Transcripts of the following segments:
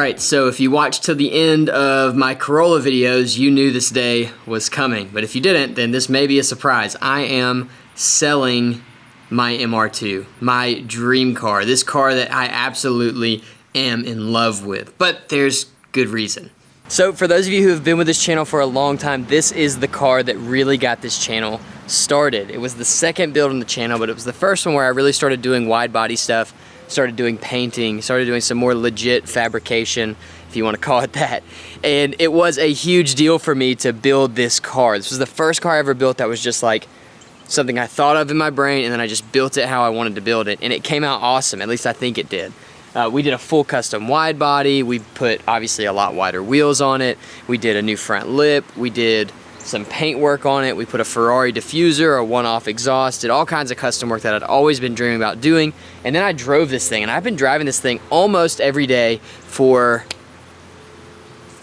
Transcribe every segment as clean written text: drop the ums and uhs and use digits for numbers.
Alright, so if you watched till the end of my Corolla videos, you knew this day was coming. But if you didn't, then this may be a surprise. I am selling my MR2, my dream car. This car that I absolutely am in love with. But there's good reason. So for those of you who have been with this channel for a long time, this is the car that really got this channel started. It was the second build on the channel, but it was the first one where I really started doing wide body stuff, started doing painting, started doing some more legit fabrication, if you want to call it that. And it was a huge deal for me to build this car. This was the first car I ever built that was just like something I thought of in my brain, and then I just built it how I wanted to build it, and it came out awesome. At least I think it did. We did a full custom wide body. We put obviously a lot wider wheels on it. We did a new front lip. We did some paint work on it. We put a Ferrari diffuser, a one-off exhaust, did all kinds of custom work that I'd always been dreaming about doing. And then I drove this thing, and I've been driving this thing almost every day for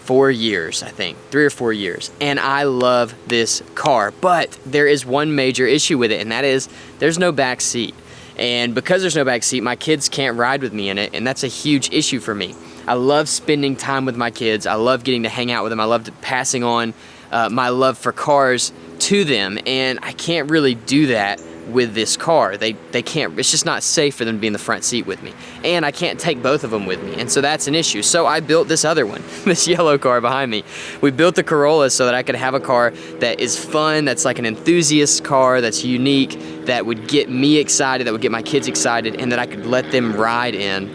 4 years, I think, 3 or 4 years. And I love this car, but there is one major issue with it, and that is there's no back seat. And because there's no back seat, my kids can't ride with me in it, and that's a huge issue for me. I love spending time with my kids. I love getting to hang out with them. I love passing on my love for cars to them, and I can't really do that with this car. They can't, it's just not safe for them to be in the front seat with me. And I can't take both of them with me, and so that's an issue. So I built this other one, this yellow car behind me. We built the Corolla so that I could have a car that is fun, that's like an enthusiast car, that's unique, that would get me excited, that would get my kids excited, and that I could let them ride in.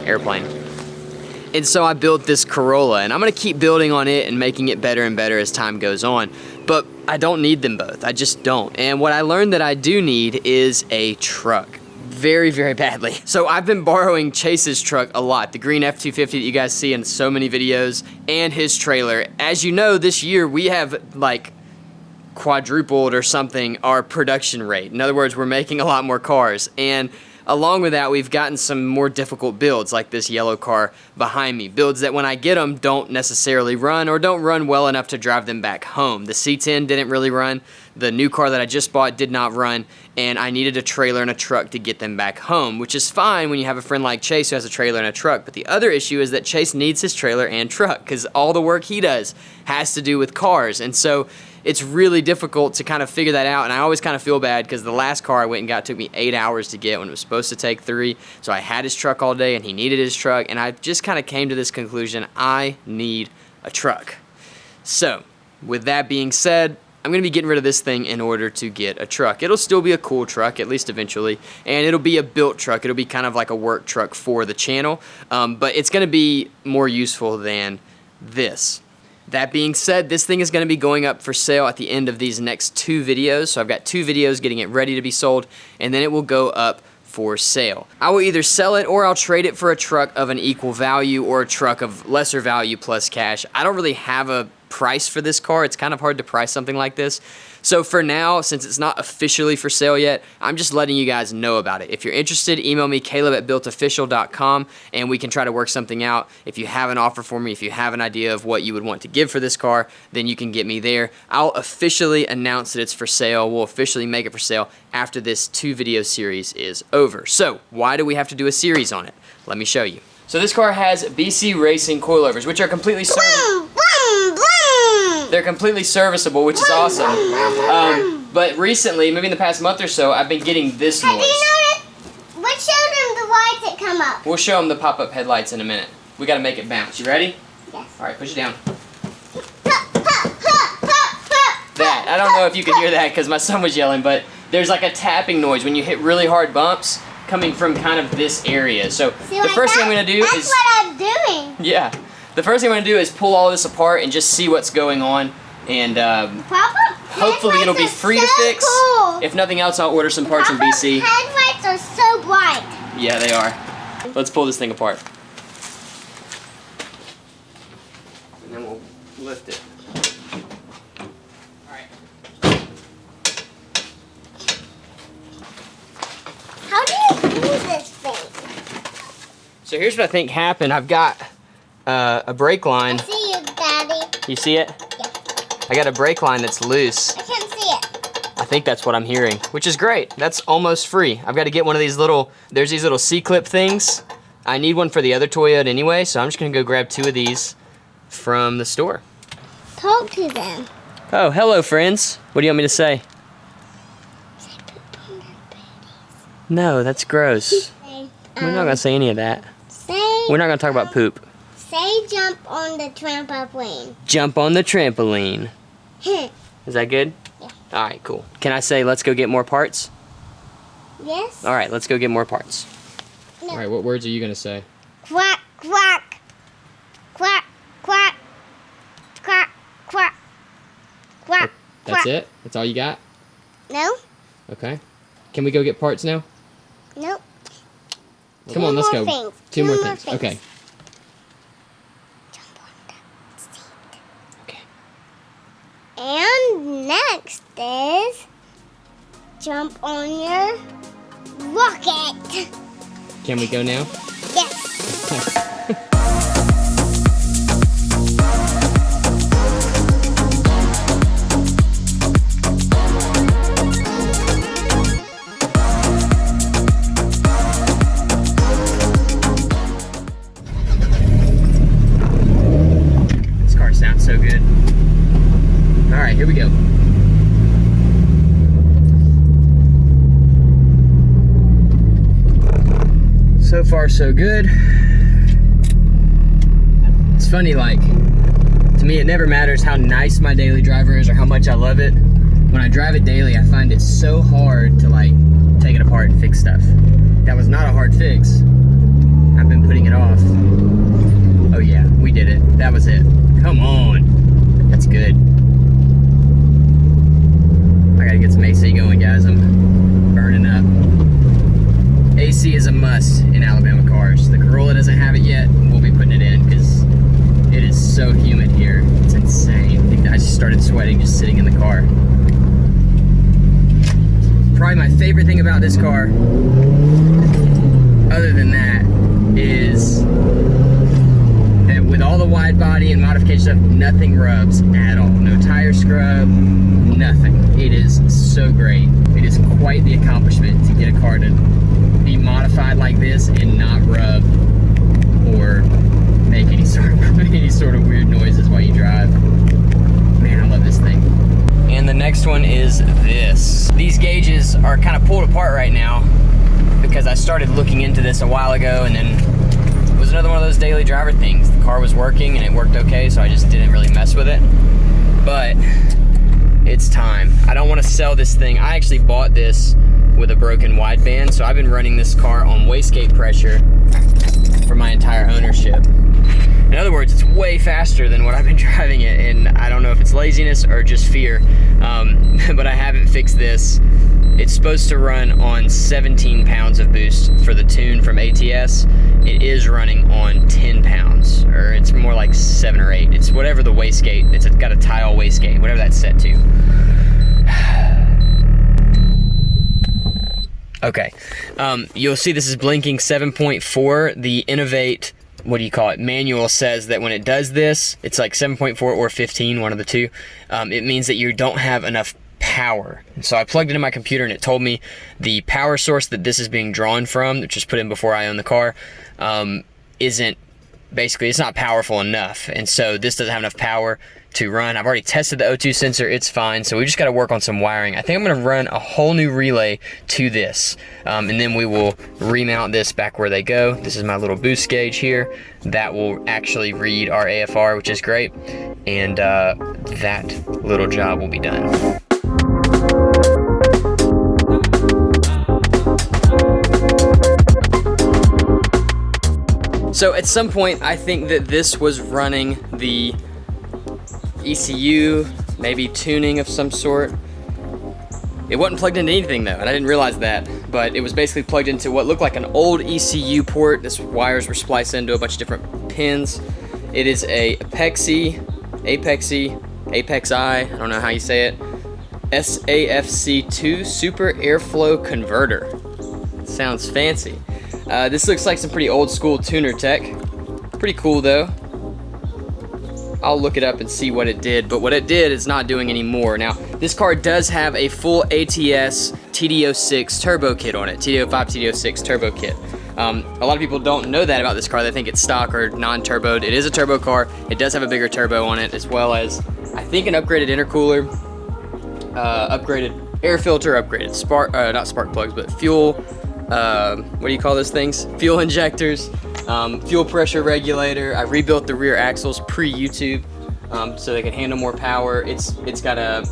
Airplane. And so I built this Corolla, and I'm gonna keep building on it and making it better and better as time goes on. But I don't need them both, I just don't. And what I learned that I do need is a truck. Very, very badly. So I've been borrowing Chase's truck a lot, the green F-250 that you guys see in so many videos, and his trailer. As you know, this year we have like quadrupled or something our production rate. In other words, we're making a lot more cars. And along with that, we've gotten some more difficult builds, like this yellow car behind me. Builds that when I get them don't necessarily run, or don't run well enough to drive them back home. The C10 didn't really run. The new car that I just bought did not run, and I needed a trailer and a truck to get them back home, which is fine when you have a friend like Chase who has a trailer and a truck. But the other issue is that Chase needs his trailer and truck, because all the work he does has to do with cars. And so it's really difficult to kind of figure that out, and I always kind of feel bad because the last car I went and got took me 8 hours to get when it was supposed to take 3. So I had his truck all day, and he needed his truck, and I just kind of came to this conclusion: I need a truck. So with that being said, I'm going to be getting rid of this thing in order to get a truck. It'll still be a cool truck, at least eventually, and it'll be a built truck. It'll be kind of like a work truck for the channel, but it's going to be more useful than this. That being said, this thing is going to be going up for sale at the end of these next 2 videos. So I've got 2 videos getting it ready to be sold, and then it will go up for sale. I will either sell it or I'll trade it for a truck of an equal value or a truck of lesser value plus cash. I don't really have a price for this car. It's kind of hard to price something like this. So for now, since it's not officially for sale yet, I'm just letting you guys know about it. If you're interested, email me, caleb@builtofficial.com, and we can try to work something out. If you have an offer for me, if you have an idea of what you would want to give for this car, then you can get me there. I'll officially announce that it's for sale. We'll officially make it for sale after this 2-video series is over. So why do we have to do a series on it? Let me show you. So this car has BC Racing coilovers, which are completely serviceable. They're completely serviceable, which is awesome. But recently, maybe in the past month or so, I've been getting this noise. Have you noticed? Let's show them the lights that come up. We'll show them the pop-up headlights in a minute. We got to make it bounce. You ready? Yes. All right, push it down. That. I don't know if you can hear that because my son was yelling, but there's like a tapping noise when you hit really hard bumps coming from kind of this area. So the first thing I'm going to do is... That's what I'm doing. Yeah. The first thing I'm going to do is pull all this apart and just see what's going on. And hopefully it'll be free to fix. Cool. If nothing else, I'll order some parts from BC. Headlights are so bright. Yeah, they are. Let's pull this thing apart. And then we'll lift it. Alright. How do you use this thing? So here's what I think happened. I've got a brake line. I see you, Daddy. You see it? Yeah. I got a brake line that's loose. I can't see it. I think that's what I'm hearing, which is great. That's almost free. I've got to get one of these little, there's these little C-clip things I need one for the other Toyota anyway, so I'm just gonna go grab 2 of these from the store. Talk to them. Oh, hello friends. What do you want me to say? Say poop on their booties. No, that's gross. Say, We're not gonna say any of that. We're not gonna talk about poop. Say jump on the trampoline. Jump on the trampoline. Is that good? Yeah. All right, cool. Can I say let's go get more parts? Yes? All right, let's go get more parts. No. All right, what words are you gonna say? Quack, quack. Quack, quack. Quack, quack. Quack, That's quack. it? That's all you got? No? Okay. Can we go get parts now? Nope. Come on, let's go. Things. Two more things. Okay. Jump on the seat. Okay. And next is jump on your rocket. Can we go now? Yes. This car sounds so good. All right, here we go. So far, so good. It's funny, like, to me, it never matters how nice my daily driver is or how much I love it. When I drive it daily, I find it so hard to, like, take it apart and fix stuff. That was not a hard fix. I've been putting it off. Oh yeah, we did it. That was it. Come on. That's good. I gotta get some AC going, guys. I'm burning up. AC is a must in Alabama cars. The Corolla doesn't have it yet. We'll be putting it in because it is so humid here. It's insane. I think I just started sweating just sitting in the car. Probably my favorite thing about this car, other than that, is that with all the wide body and modification stuff, nothing rubs at all. No tire scrub, nothing. It is so great. It is quite the accomplishment to get a car to be modified like this and not rub or make any sort of weird noises while you drive. Man, I love this thing. And the next one is this. These gauges are kind of pulled apart right now because I started looking into this a while ago, and then it was another one of those daily driver things. The car was working and it worked okay, so I just didn't really mess with it. But it's time. I don't want to sell this thing. I actually bought this with a broken wideband, so I've been running this car on wastegate pressure for my entire ownership. In other words, it's way faster than what I've been driving it, and I don't know if it's laziness or just fear, but I haven't fixed this. It's supposed to run on 17 pounds of boost for the tune from ATS. It is running on 10 pounds, or it's more like 7 or 8. It's whatever the wastegate, it's got a tile wastegate, whatever that's set to. Okay, you'll see this is blinking 7.4. The Innovate, what do you call it, manual says that when it does this, it's like 7.4 or 15, one of the two. It means that you don't have enough power. And so I plugged it in my computer and it told me the power source that this is being drawn from, which was put in before I owned the car, isn't, basically it's not powerful enough. And so this doesn't have enough power to run. I've already tested the O2 sensor, it's fine. So we just got to work on some wiring. I think I'm going to run a whole new relay to this, and then we will remount this back where they go. This is my little boost gauge here. That will actually read our AFR, which is great. And that little job will be done. So at some point, I think that this was running the ECU, maybe tuning of some sort. It wasn't plugged into anything though, and I didn't realize that, but it was basically plugged into what looked like an old ECU port. This wires were spliced into a bunch of different pins. It is a Apexi, I don't know how you say it, SAFC2 Super Airflow Converter. Sounds fancy. This looks like some pretty old school tuner tech. Pretty cool though. I'll look it up and see what it did, but what it did is not doing anymore. Now, this car does have a full ATS TD06 turbo kit on it, TD05, TD06 turbo kit. A lot of people don't know that about this car. They think it's stock or non-turboed. It is a turbo car. It does have a bigger turbo on it, as well as, I think, an upgraded intercooler, upgraded air filter, upgraded not spark plugs, but fuel, what do you call those things? Fuel injectors, fuel pressure regulator. I rebuilt the rear axles pre-YouTube so they can handle more power. It's got a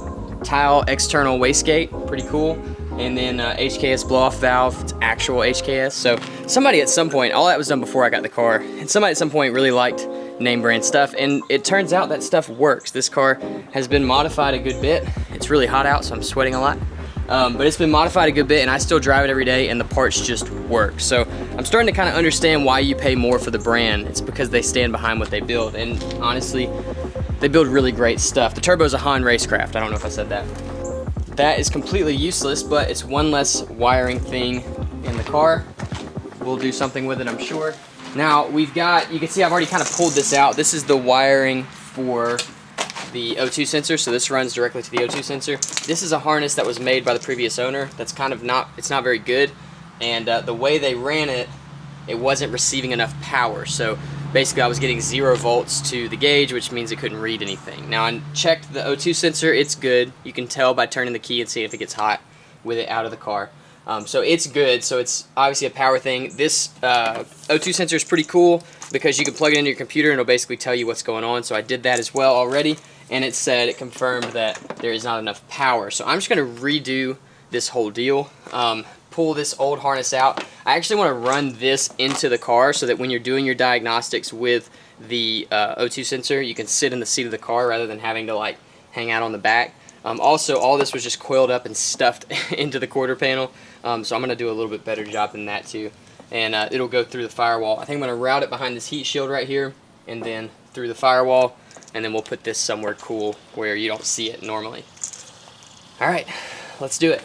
tile external wastegate, pretty cool. And then HKS blow-off valve, it's actual HKS. So somebody at some point, all that was done before I got the car, and somebody at some point really liked name brand stuff, and it turns out that stuff works. This car has been modified a good bit. It's really hot out, so I'm sweating a lot. But it's been modified a good bit, and I still drive it every day, and the parts just work. So I'm starting to kind of understand why you pay more for the brand. It's because they stand behind what they build, and honestly, they build really great stuff. The turbo's a Han Racecraft. I don't know if I said that. That is completely useless, but it's one less wiring thing in the car. We'll do something with it, I'm sure. Now we've got, you can see I've already kind of pulled this out. This is the wiring for the O2 sensor, so this runs directly to the O2 sensor. This is a harness that was made by the previous owner that's kind of not, it's not very good, and the way they ran it, it wasn't receiving enough power. So basically I was getting 0 volts to the gauge, which means it couldn't read anything. Now I checked the O2 sensor, it's good. You can tell by turning the key and seeing if it gets hot with it out of the car. So it's good, so it's obviously a power thing. This O2 sensor is pretty cool because you can plug it into your computer and it'll basically tell you what's going on. So I did that as well already, and it said, it confirmed that there is not enough power. So I'm just gonna redo this whole deal. Pull this old harness out. I actually want to run this into the car so that when you're doing your diagnostics with the O2 sensor, you can sit in the seat of the car rather than having to like hang out on the back. Also, all this was just coiled up and stuffed into the quarter panel, so I'm going to do a little bit better job than that too. And it'll go through the firewall. I think I'm going to route it behind this heat shield right here and then through the firewall, and then we'll put this somewhere cool where you don't see it normally. Alright, let's do it.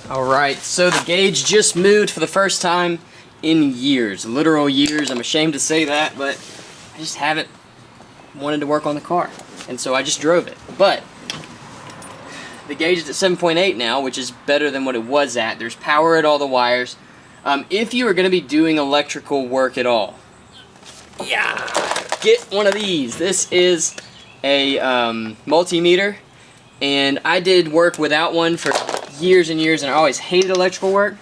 Alright, so the gauge just moved for the first time in years, literal years. I'm ashamed to say that, but I just haven't wanted to work on the car, and so I just drove it. But the gauge is at 7.8 now, which is better than what it was at. There's power at all the wires. If you are going to be doing electrical work at all, yeah, get one of these. This is a multimeter, and I did work without one for years and years, and I always hated electrical work.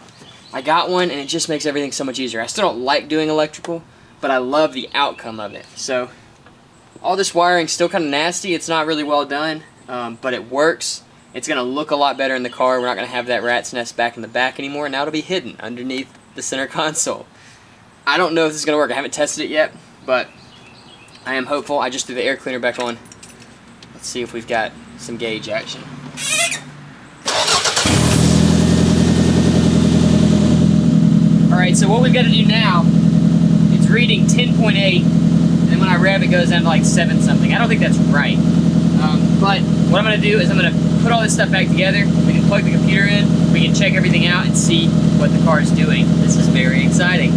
I got one, and it just makes everything so much easier. I still don't like doing electrical, but I love the outcome of it. So all this wiring's still kind of nasty. It's not really well done, but it works. It's going to look a lot better in the car. We're not going to have that rat's nest back in the back anymore. Now it'll be hidden underneath the center console. I don't know if this is going to work. I haven't tested it yet, but I am hopeful. I just threw the air cleaner back on. Let's see if we've got some gauge action. Alright, so what we've got to do now, it's reading 10.8, and then when I rev it goes down to like 7 something. I don't think that's right. But what I'm going to do is I'm going to put all this stuff back together. We can plug the computer in, we can check everything out and see what the car is doing. This is very exciting.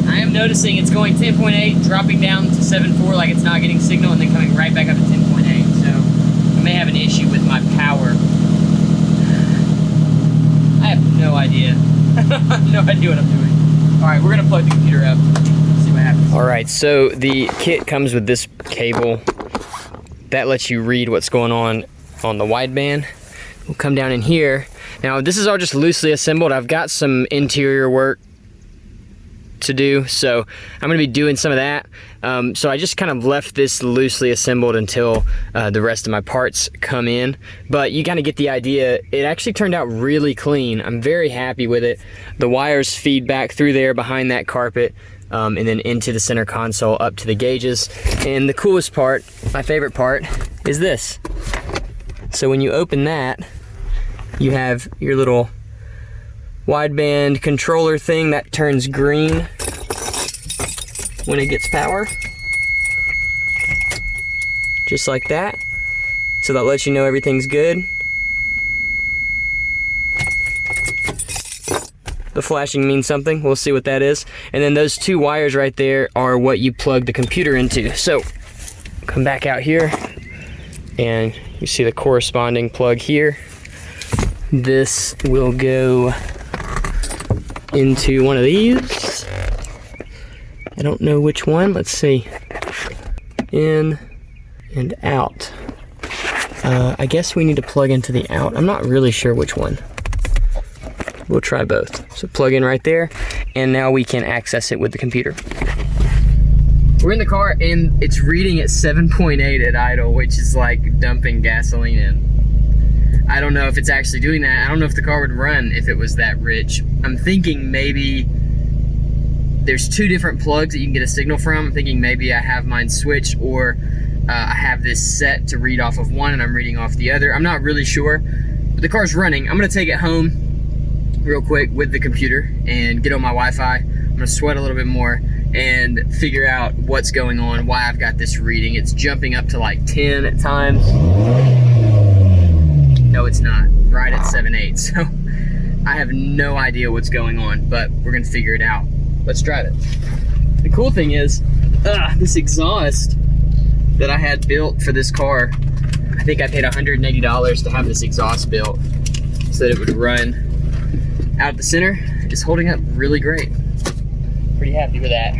I am noticing it's going 10.8, dropping down to 7.4 like it's not getting signal, and then coming right back up to 10.8. So I may have an issue with my power. I have no idea. I have no idea what I'm doing. Alright, we're going to plug the computer up. See what happens. Alright, so the kit comes with this cable. That lets you read what's going on the wideband. We'll come down in here. Now, this is all just loosely assembled. I've got some interior work to do, so I'm going to be doing some of that. So I just kind of left this loosely assembled until the rest of my parts come in, but you kind of get the idea. It actually turned out really clean. I'm very happy with it. The wires feed back through there behind that carpet, and then into the center console up to the gauges. And the coolest part, my favorite part, is this. So when you open that, you have your little wideband controller thing that turns green when it gets power, just like that. So that lets you know everything's good. The flashing means something. We'll see what that is. And then those two wires right there are what you plug the computer into. So come back out here and you see the corresponding plug here. This will go into one of these. I don't know which one. Let's see. In and out. I guess we need to plug into the out. I'm not really sure which one. We'll try both. So plug in right there, and now we can access it with the computer. We're in the car and it's reading at 7.8 at idle, which is like dumping gasoline in. I don't know if it's actually doing that. I don't know if the car would run if it was that rich. I'm thinking maybe there's two different plugs that you can get a signal from. I'm thinking maybe I have mine switched, or I have this set to read off of one and I'm reading off the other. I'm not really sure, but the car's running. I'm gonna take it home real quick with the computer and get on my Wi-Fi. I'm gonna sweat a little bit more and figure out what's going on, why I've got this reading. It's jumping up to like 10 at times. No, it's not, right at 7.8. So I have no idea what's going on, but we're gonna figure it out. Let's drive it. The cool thing is, this exhaust that I had built for this car, I think I paid $180 to have this exhaust built so that it would run out the center. Is holding up really great. Pretty happy with that.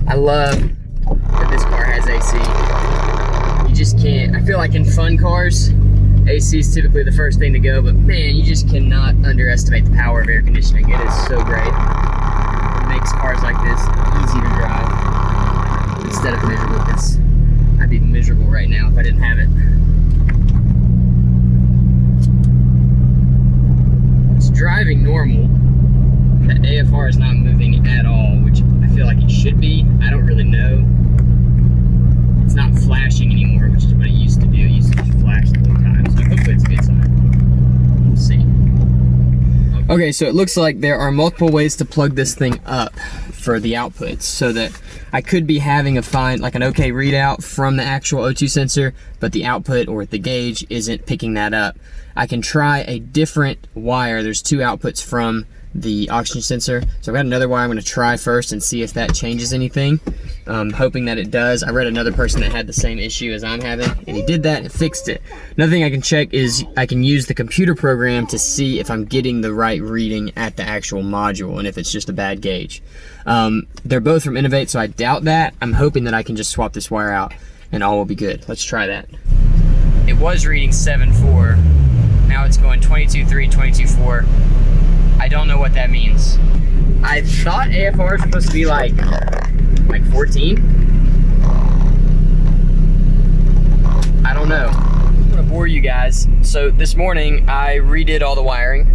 I love that this car has AC. You just can't, I feel like in fun cars, AC is typically the first thing to go, but man, you just cannot underestimate the power of air conditioning. It is so great. It makes cars like this easy to drive instead of miserable, because I'd be miserable right now if I didn't have it. Driving normal. The AFR is not moving at all, which I feel like it should be. I don't really know. It's not flashing anymore, which is what it used to do. It used to just flash the whole time, so hopefully it's a good sign. We'll see. Okay, so it looks like there are multiple ways to plug this thing up for the outputs, so that I could be having like an okay readout from the actual O2 sensor, but the output or the gauge isn't picking that up. I can try a different wire. There's two outputs from the oxygen sensor. So I've got another wire I'm gonna try first and see if that changes anything. Hoping that it does. I read another person that had the same issue as I'm having, and he did that and it fixed it. Another thing I can check is I can use the computer program to see if I'm getting the right reading at the actual module and if it's just a bad gauge. They're both from Innovate, so I doubt that. I'm hoping that I can just swap this wire out and all will be good. Let's try that. It was reading 7.4. Now it's going 22.3, 22.4. I don't know what that means. I thought AFR is supposed to be like 14. I don't know. I'm gonna bore you guys. So this morning I redid all the wiring.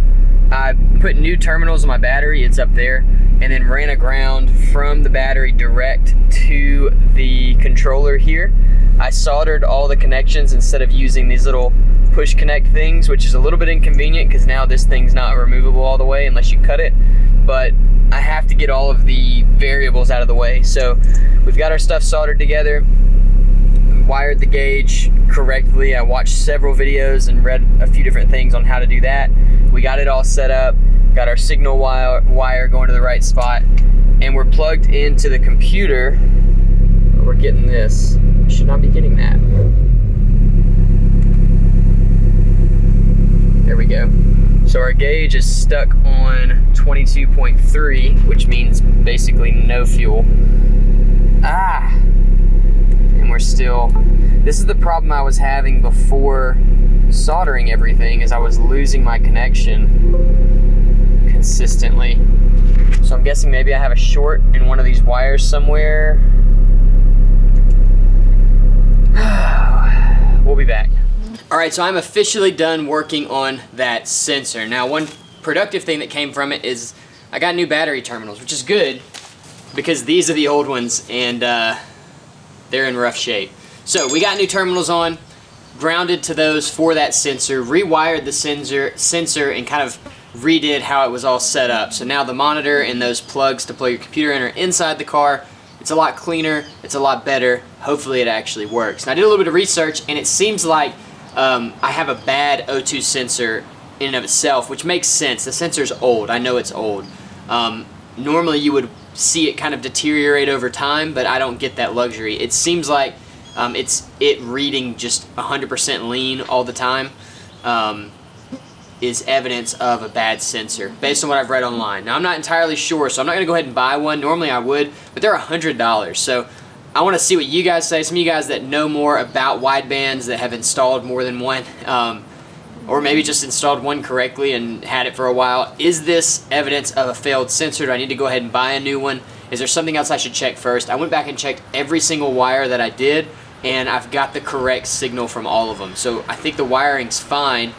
I put new terminals on my battery, it's up there, and then ran a ground from the battery direct to the controller here. I soldered all the connections instead of using these little push connect things, which is a little bit inconvenient because now this thing's not removable all the way unless you cut it, but I have to get all of the variables out of the way. So we've got our stuff soldered together, wired the gauge correctly. I watched several videos and read a few different things on how to do that. We got it all set up, got our signal wire going to the right spot, and we're plugged into the computer. We're getting this. We should not be getting that. There we go. So our gauge is stuck on 22.3, which means basically no fuel. And we're still, this is the problem I was having before soldering everything, is I was losing my connection consistently. So I'm guessing maybe I have a short in one of these wires somewhere. We'll be back. All right, so I'm officially done working on that sensor. Now, one productive thing that came from it is I got new battery terminals, which is good because these are the old ones and they're in rough shape. So we got new terminals on, grounded to those for that sensor, rewired the sensor and kind of redid how it was all set up. So now the monitor and those plugs to plug your computer in are inside the car. It's a lot cleaner, it's a lot better. Hopefully it actually works. And I did a little bit of research, and it seems like I have a bad O2 sensor in and of itself, which makes sense. The sensor's old. I know it's old. Normally you would see it kind of deteriorate over time, but I don't get that luxury. It seems like it's reading just 100% lean all the time is evidence of a bad sensor, based on what I've read online. Now, I'm not entirely sure, so I'm not going to go ahead and buy one. Normally I would, but they're $100. So I want to see what you guys say. Some of you guys that know more about widebands, that have installed more than one, or maybe just installed one correctly and had it for a while. Is this evidence of a failed sensor? Do I need to go ahead and buy a new one? Is there something else I should check first? I went back and checked every single wire that I did, and I've got the correct signal from all of them. So I think the wiring's fine.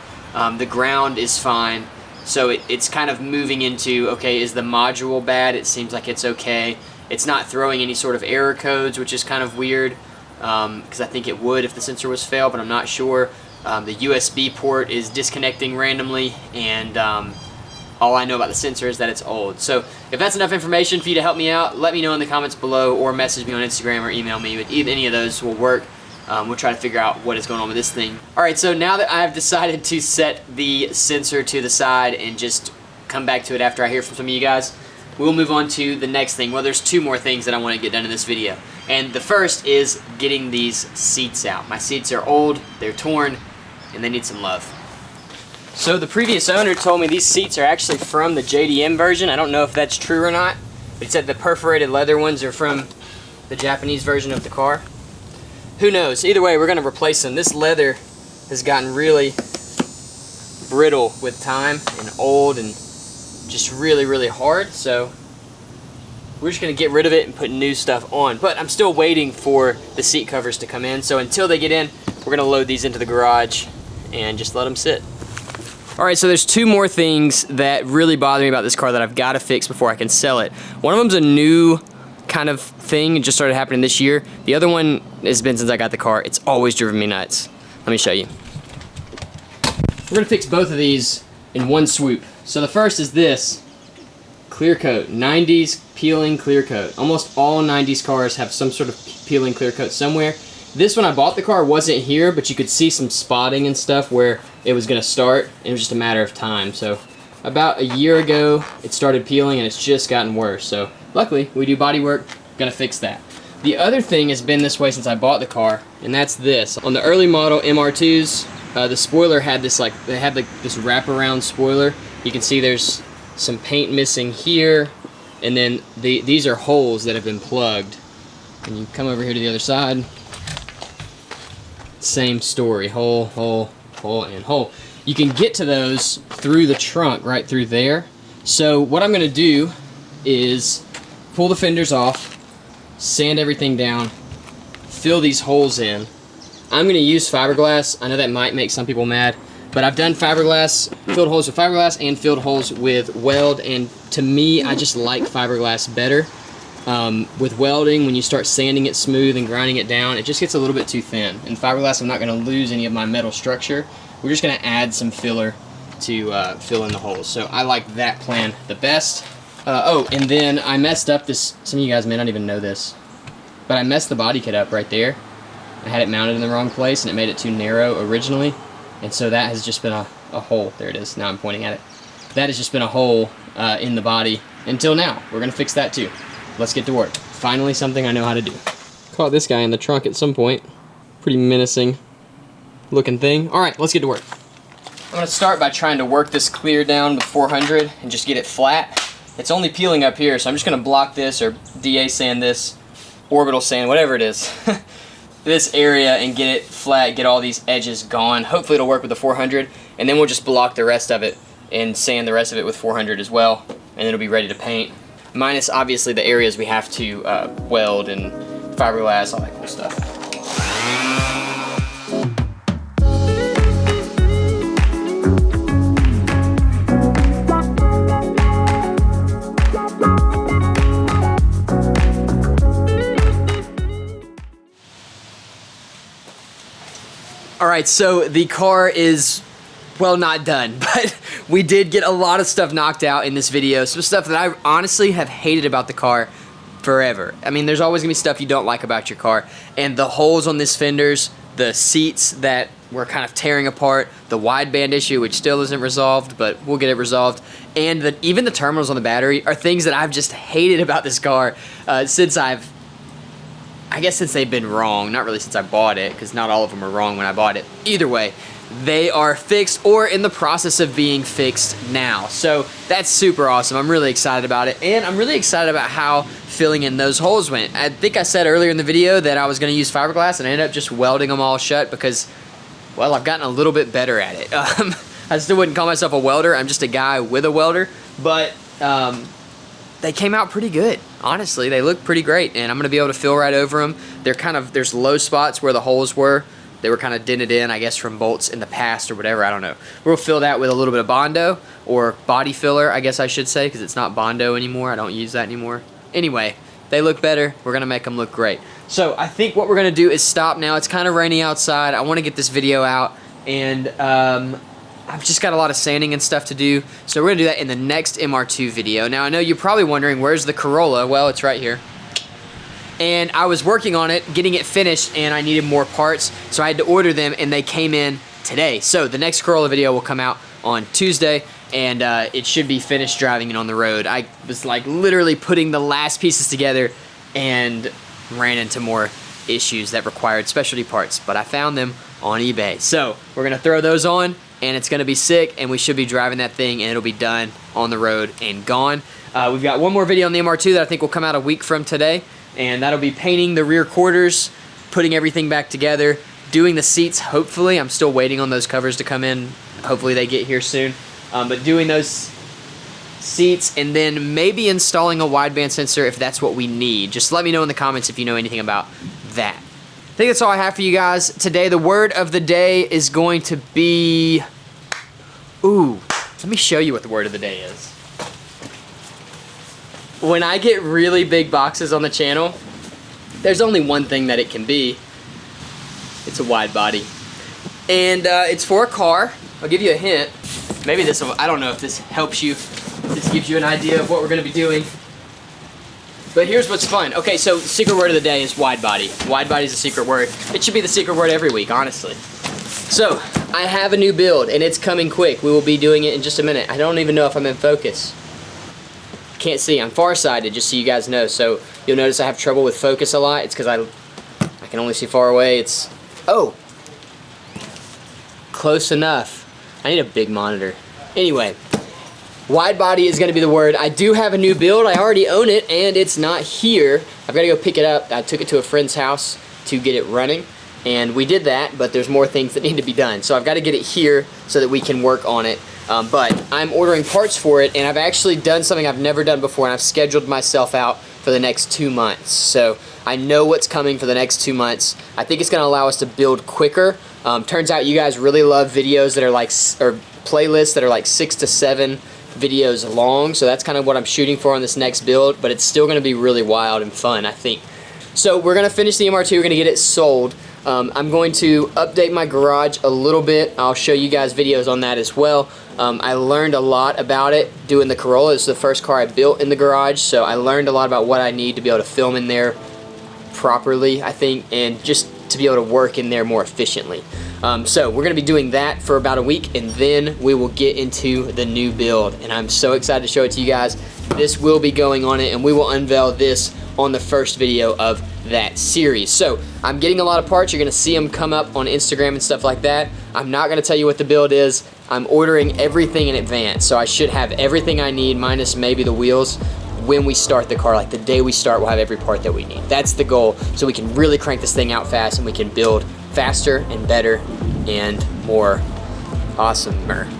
The ground is fine. So it's kind of moving into, okay, is the module bad? It seems like it's okay. It's not throwing any sort of error codes, which is kind of weird, because I think it would if the sensor was failed, but I'm not sure. The USB port is disconnecting randomly, and all I know about the sensor is that it's old. So if that's enough information for you to help me out, let me know in the comments below, or message me on Instagram or email me. But any of those will work. We'll try to figure out what is going on with this thing. Alright, so now that I've decided to set the sensor to the side and just come back to it after I hear from some of you guys, we'll move on to the next thing. Well, there's two more things that I want to get done in this video. And the first is getting these seats out. My seats are old, they're torn, and they need some love. So the previous owner told me these seats are actually from the JDM version. I don't know if that's true or not, but he said the perforated leather ones are from the Japanese version of the car. Who knows? Either way, we're going to replace them. This leather has gotten really brittle with time and old and just really, really hard. So we're just going to get rid of it and put new stuff on. But I'm still waiting for the seat covers to come in. So until they get in, we're going to load these into the garage and just let them sit. Alright, so there's two more things that really bother me about this car that I've got to fix before I can sell it. One of them's a new kind of thing. It just started happening this year. The other one has been since I got the car. It's always driven me nuts. Let me show you. We're going to fix both of these in one swoop. So the first is this clear coat, 90s peeling clear coat. Almost all 90s cars have some sort of peeling clear coat somewhere. This, when I bought the car, wasn't here, but you could see some spotting and stuff where it was going to start, and it was just a matter of time. So about a year ago, it started peeling, and it's just gotten worse. So luckily, we do body work, gonna fix that. The other thing has been this way since I bought the car, and that's this. On the early model MR2s, the spoiler had this this wraparound spoiler. You can see there's some paint missing here, and then these are holes that have been plugged. And you come over here to the other side, same story, hole, hole, hole, and hole. You can get to those through the trunk, right through there. So what I'm gonna do is pull the fenders off, sand everything down, fill these holes in. I'm going to use fiberglass. I know that might make some people mad, but I've done fiberglass, filled holes with fiberglass and filled holes with weld, and to me, I just like fiberglass better. With welding, when you start sanding it smooth and grinding it down, it just gets a little bit too thin. In fiberglass, I'm not going to lose any of my metal structure. We're just going to add some filler to fill in the holes. So I like that plan the best. Oh, and then I messed up this, some of you guys may not even know this, but I messed the body kit up right there. I had it mounted in the wrong place, and it made it too narrow originally, and so that has just been a hole. There it is, now I'm pointing at it. That has just been a hole in the body until now. We're going to fix that too. Let's get to work. Finally something I know how to do. Caught this guy in the trunk at some point. Pretty menacing looking thing. Alright, let's get to work. I'm going to start by trying to work this clear down with 400 and just get it flat. It's only peeling up here, so I'm just going to block this or DA sand this, orbital sand, whatever it is, this area and get it flat, get all these edges gone. Hopefully it'll work with the 400, and then we'll just block the rest of it and sand the rest of it with 400 as well, and it'll be ready to paint. Minus, obviously, the areas we have to weld and fiberglass, all that cool stuff. Alright, so the car is, well, not done, but we did get a lot of stuff knocked out in this video. Some stuff that I honestly have hated about the car forever. I mean, there's always gonna be stuff you don't like about your car, and the holes on this fenders, the seats that were kind of tearing apart, the wideband issue, which still isn't resolved, but we'll get it resolved, and even the terminals on the battery are things that I've just hated about this car since I guess since they've been wrong. Not really since I bought it, because not all of them are wrong when I bought it. Either way, they are fixed or in the process of being fixed now. So that's super awesome. I'm really excited about it, and I'm really excited about how filling in those holes went. I think I said earlier in the video that I was going to use fiberglass, and I ended up just welding them all shut because, well, I've gotten a little bit better at it. I still wouldn't call myself a welder. I'm just a guy with a welder, but they came out pretty good. Honestly, they look pretty great, and I'm going to be able to fill right over them. There's low spots where the holes were. They were kind of dented in, I guess, from bolts in the past or whatever. I don't know. We'll fill that with a little bit of Bondo, or body filler, I guess I should say, because it's not Bondo anymore. I don't use that anymore. Anyway, they look better. We're going to make them look great. So I think what we're going to do is stop now. It's kind of rainy outside. I want to get this video out, and I've just got a lot of sanding and stuff to do. So we're going to do that in the next MR2 video. Now, I know you're probably wondering, where's the Corolla? Well, it's right here. And I was working on it, getting it finished, and I needed more parts, so I had to order them, and they came in today. So the next Corolla video will come out on Tuesday, and it should be finished driving it on the road. I was like literally putting the last pieces together and ran into more issues that required specialty parts, but I found them on eBay. So we're gonna throw those on, and it's gonna be sick, and we should be driving that thing, and it'll be done on the road and gone. We've got one more video on the MR2 that I think will come out a week from today, and that'll be painting the rear quarters, putting everything back together, doing the seats, hopefully. I'm still waiting on those covers to come in. Hopefully they get here soon. But doing those seats, and then maybe installing a wideband sensor if that's what we need. Just let me know in the comments if you know anything about that. I think that's all I have for you guys today. The word of the day is going to be... Ooh, let me show you what the word of the day is. When I get really big boxes on the channel, there's only one thing that it can be. It's a wide body. And it's for a car. I'll give you a hint. Maybe this will, I don't know if this helps you. This gives you an idea of what we're gonna be doing. But here's what's fun. Okay, so the secret word of the day is wide body. Wide body is a secret word. It should be the secret word every week, honestly. So, I have a new build, and it's coming quick. We will be doing it in just a minute. I don't even know if I'm in focus. Can't see. I'm farsighted, just so you guys know. So you'll notice I have trouble with focus a lot. It's because I can only see far away. It's... Oh! Close enough. I need a big monitor. Anyway, wide body is going to be the word. I do have a new build. I already own it, and it's not here. I've got to go pick it up. I took it to a friend's house to get it running, and we did that, but there's more things that need to be done. So I've got to get it here so that we can work on it. But I'm ordering parts for it, and I've actually done something I've never done before, and I've scheduled myself out for the next 2 months. So I know what's coming for the next 2 months. I think it's going to allow us to build quicker. Turns out you guys really love videos that are like, or playlists that are like 6 to 7 videos long. So that's kind of what I'm shooting for on this next build, but it's still going to be really wild and fun, I think. So we're going to finish the MR2. We're going to get it sold. I'm going to update my garage a little bit. I'll show you guys videos on that as well. I learned a lot about it doing the Corolla. This is the first car I built in the garage, so I learned a lot about what I need to be able to film in there properly, I think, and just to be able to work in there more efficiently. So we're going to be doing that for about a week, and then we will get into the new build, and I'm so excited to show it to you guys. This will be going on it, and we will unveil this on the first video of that series. So I'm getting a lot of parts. You're going to see them come up on Instagram and stuff like that. I'm not going to tell you what the build is. I'm ordering everything in advance, so I should have everything I need minus maybe the wheels when we start the car. Like the day we start, we'll have every part that we need. That's the goal, so we can really crank this thing out fast and we can build faster and better and more awesomer.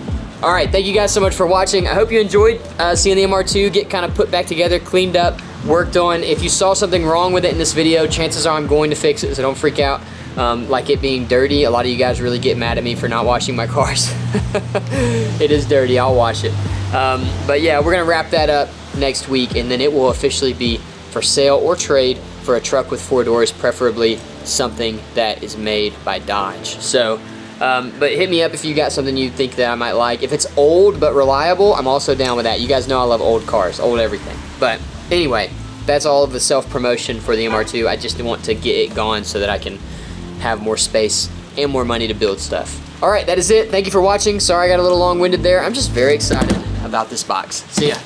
All right, thank you guys so much for watching. I hope you enjoyed seeing the MR2 get kind of put back together, cleaned up, worked on. If you saw something wrong with it in this video, chances are I'm going to fix it, so don't freak out. Like it being dirty, a lot of you guys really get mad at me for not washing my cars. It is dirty, I'll wash it. But yeah, we're gonna wrap that up next week, and then it will officially be for sale or trade for a truck with 4 doors, preferably something that is made by Dodge. So, but hit me up if you got something you think that I might like. If it's old but reliable, I'm also down with that. You guys know I love old cars, old everything. But anyway, that's all of the self-promotion for the MR2. I just want to get it going so that I can have more space and more money to build stuff. All right, that is it. Thank you for watching. Sorry I got a little long-winded there. I'm just very excited about this box. See ya.